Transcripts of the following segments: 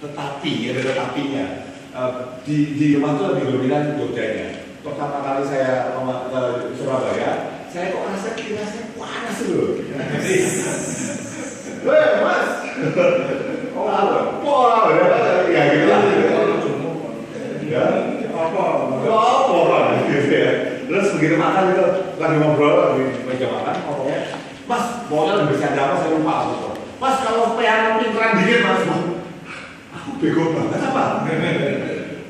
Tetapi, ada tetapinya. Di rumah itu lebih dominan Jogjanya. Pertama kali saya ke Surabaya, saya kok rasa kirasnya panas loh. Mas, oh apa? Ya gitu lah. Ya, apa? Gitu ya. Terus begitu makan itu lagi ngobrol di meja makan, ngomongnya, Mas, maunya lebih bersihan apa? Saya lupa. Mas, kalau piano pinteran dikit, Mas. Aku bego banget apa?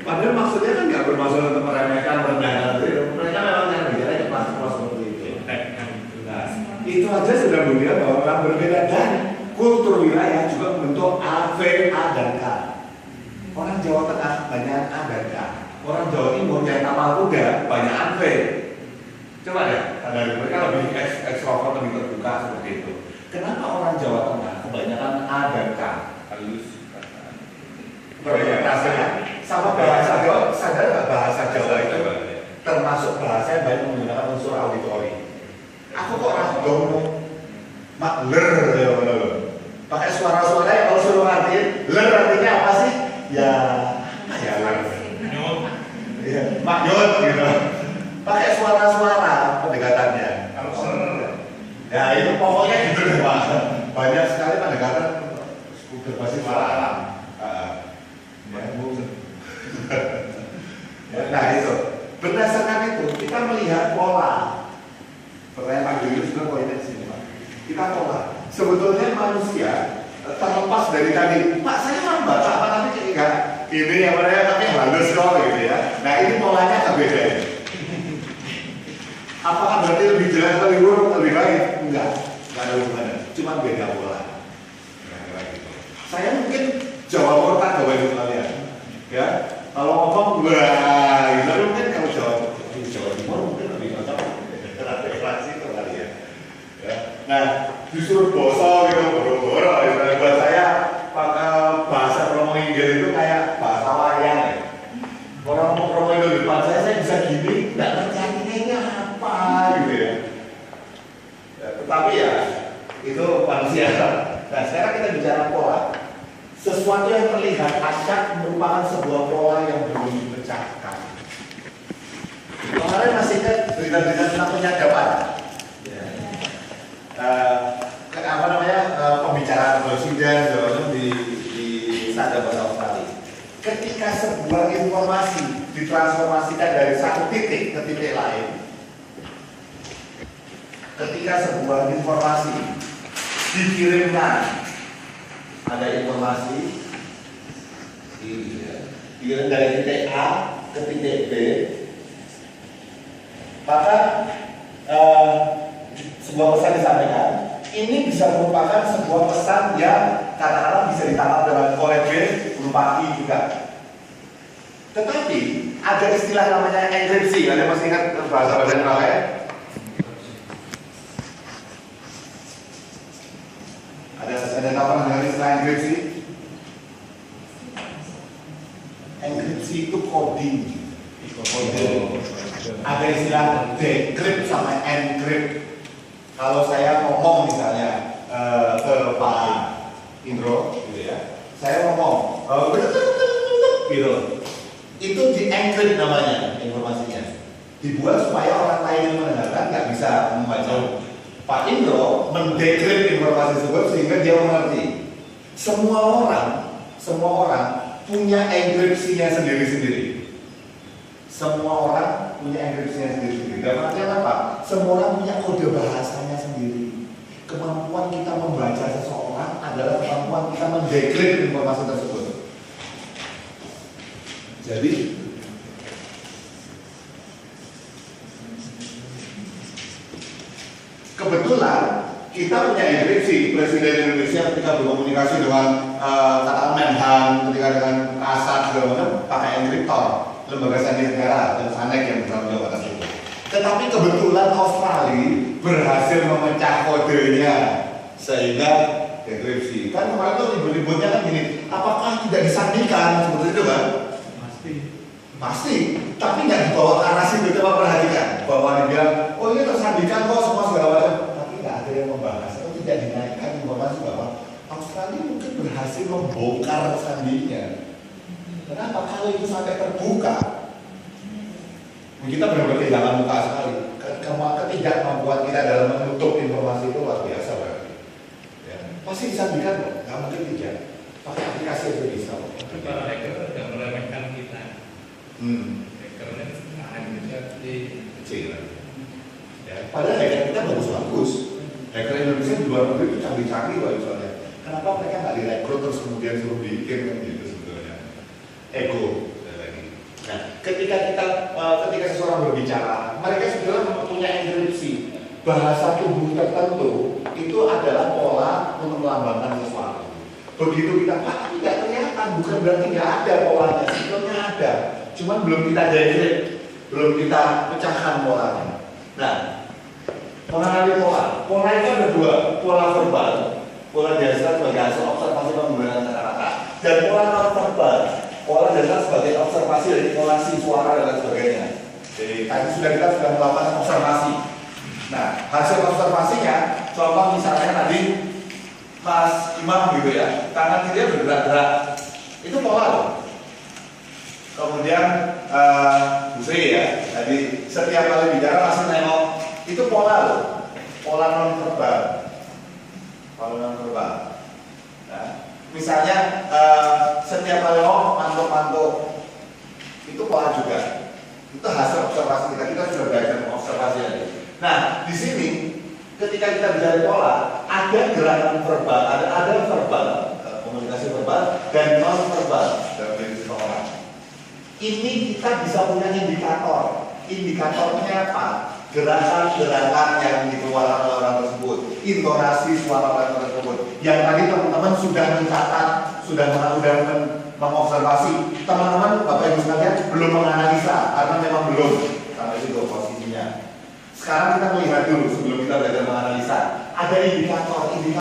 Padahal maksudnya kan nggak bermaksud untuk meremehkan, merendahkan. Mereka memang yang bicara ke kelas-kelas seperti itu. Nah, itu aja sudah buktikan bahwa orang berbeda dan kultur wilayah juga membentuk A, V, A, dan K. Orang Jawa Tengah banyak A dan K. Orang Jawa Timur yang tapal kuda banyak V. Coba deh, ada mereka lebih ekstrovert, lebih terbuka seperti itu. Kenapa orang Jawa Tengah kebanyakan A dan K? Halus. Berorientasinya sama bahasa Jawa, sadar nggak bahasa Jawa itu termasuk bahasa yang banyak menggunakan unsur auditori. Aku kok random makler ya benar. Pakai suara-suara yang kalau suruh ngertiin, ler artinya apa sih? Ya apa ya ler? Ya, maknyut gitu. Pakai suara-suara pendekatannya. Ya itu pokoknya gitu deh Pak. Banyak sekali pendekatan berbasis suara alam. Nah itu berdasarkan itu kita melihat pola. Pertanyaan Pak Julius juga poinnya di sini Pak. Kita pola. Sebetulnya manusia terlepas dari tadi. Pak saya mau baca apa tapi enggak. Ini yang mana tapi halus kok gitu ya. Nah ini polanya agak beda. Apakah berarti lebih jelas lebih buruk lebih baik? Enggak ada hubungannya. Cuma beda pola. Nah, gitu. Saya mungkin Jawa Murtad Jawa itu kalian. Ya, kalau ngomong wah, gitu mungkin kalau Jawa Timur mungkin lebih cocok relasi itu kali ya. Nah, justru boso gitu, boro-boro. Buat saya bahasa promo Inggris itu kayak bahasa wayang ya. Orang mau promo Inggris di depan saya bisa gini, nggak ngerti artinya apa gitu ya. Tetapi ya itu manusia. Nah, sekarang kita bicara pola. Sesuatu yang terlihat acak merupakan sebuah pola yang belum dipecahkan. Kemarin masih ingat berita-berita tentang penyadapan. Apa namanya pembicaraan presiden di Sada Bahasa Australia. Ketika sebuah informasi ditransformasikan dari satu titik ke titik lain, ketika sebuah informasi dikirimkan, ada informasi dikirim dari titik A ke titik B, maka sebuah pesan disampaikan. Ini bisa merupakan sebuah pesan yang katakanlah bisa ditangkap dengan oleh B berupa I juga. Tetapi ada istilah namanya enkripsi. Ada masih ingat bahasa yang pakai? Ada apa dengan istilah enkripsi? Enkripsi itu coding. Ada istilah decrypt sama encrypt. Kalau saya ngomong misalnya ke Pak Indro, gitu ya, saya ngomong, gitu, itu di encrypt namanya informasinya, dibuat supaya orang lain yang mendengarkan nggak bisa membaca. Pak Indro mendekrypt informasi tersebut sehingga dia mengerti. Semua orang punya enkripsinya sendiri-sendiri. Semua orang punya enkripsinya sendiri-sendiri. Dan artinya apa? Semua orang punya kode bahasanya sendiri. Kemampuan kita membaca seseorang adalah kemampuan kita mendekrypt informasi tersebut. Jadi kebetulan kita punya enkripsi. Presiden Indonesia ketika berkomunikasi dengan katakan Menhan, ketika dengan Kasat segala macam pakai enkriptor, lembaga sandi negara dan SANEC yang bertanggung jawab atas itu. Tetapi kebetulan Australia berhasil memecah kodenya sehingga enkripsi. Kan kemarin tuh ribut-ributnya kan gini, apakah tidak disandikan seperti itu kan? Pasti, tapi nggak dibawa ke arah situ. Coba perhatikan bahwa dia bilang, oh ini tersandikan kok semua segala macam, tapi nggak ada yang membahas atau tidak dinaikkan informasi bahwa Australia mungkin berhasil membongkar sandinya. Kenapa? Kalau itu sampai terbuka, kita benar-benar kehilangan muka sekali. Ketidakmampuan kita dalam menutup informasi itu luar biasa berarti. Ya. Pasti disampaikan loh, nggak mungkin tidak. Pakai aplikasi aja bisa. Para hacker tidak meremehkan kita. Hackernya kecil. Ya. Padahal hacker kita bagus-bagus. Hacker Indonesia di luar negeri itu canggih-canggih loh misalnya. Kenapa mereka nggak direkrut terus kemudian suruh bikin kan gitu sebetulnya? Ego. Nah, ketika seseorang berbicara, mereka sebetulnya mempunyai enkripsi. Bahasa tubuh tertentu itu adalah pola untuk melambangkan sesuatu. Begitu kita tidak kelihatan, bukan berarti nggak ada polanya, sebetulnya ada. Cuman belum kita decrypt, belum kita pecahkan polanya. Nah, mengenali pola. Pola itu ada dua, pola verbal, pola dasar sebagai hasil observasi penggunaan kata-kata, dan pola non verbal. Pola dasar sebagai observasi dari intonasi suara dan sebagainya. Jadi tadi kita sudah melakukan observasi. Nah, hasil observasinya, contoh misalnya tadi Mas Imam gitu ya, tangan dia bergerak-gerak, itu pola loh. Kemudian Bu Sri ya, tadi setiap kali bicara masih nengok, itu pola loh, pola non verbal, pola non verbal. Nah, misalnya setiap kali mantuk-mantuk itu pola juga. Itu hasil observasi kita sudah belajar observasi tadi. Nah, di sini ketika kita bicara pola, ada gerakan verbal, ada verbal, komunikasi verbal dan non verbal dalam diri seseorang. Ini kita bisa punya indikator. Indikatornya apa? Gerakan-gerakan yang dikeluarkan oleh orang tersebut, intonasi suara orang tersebut. Yang tadi teman-teman sudah mencatat, sudah mengobservasi. Teman-teman, Bapak Ibu sekalian belum menganalisa karena memang belum sampai situ posisinya. Sekarang kita melihat dulu sebelum kita belajar menganalisa. Ada indikator